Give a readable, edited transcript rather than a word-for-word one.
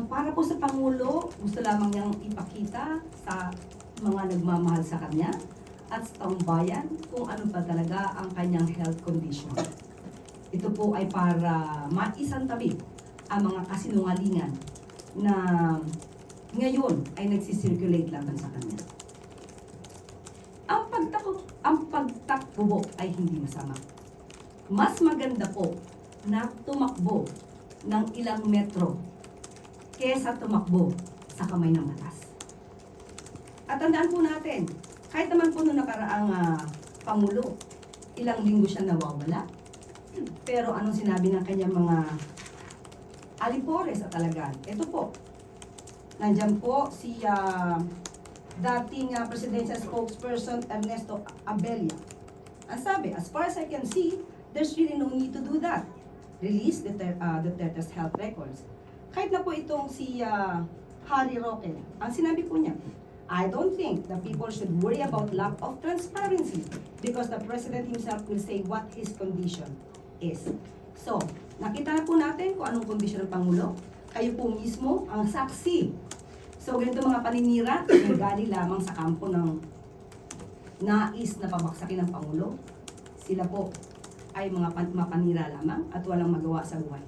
para po sa Pangulo, gusto lamang niyang ipakita sa mga nagmamahal sa kanya at sa taong bayan kung ano pa talaga ang kanyang health condition. Ito po ay para maisantabi ang mga kasinungalingan na ngayon ay nagsisirculate laban sa kanya. Ang pagtakbo ay hindi masama. Mas maganda po na tumakbo ng ilang metro kesa tumakbo sa kamay ng batas. At tandaan po natin, kahit naman po noong nakaraang Pangulo, ilang linggo siya nawawala. Pero anong sinabi ng kanyang mga alipores at alagaan? Ito po, nandyan po si dating presidential spokesperson Ernesto Abella. Ang sabi, as far as I can see, there's really no need to do that. Release Duterte's health records. Kahit na po itong si Harry Roque, ang sinabi po niya, I don't think the people should worry about lack of transparency because the president himself will say what his condition is. So, nakita na po natin kung anong kondisyon ng Pangulo. Kayo po mismo ang saksi. So, ganito mga paninira, galing lamang sa kampo ng nais na pabaksakin ng Pangulo. Sila po ay mga mapanira lamang at walang magawa sa buhay.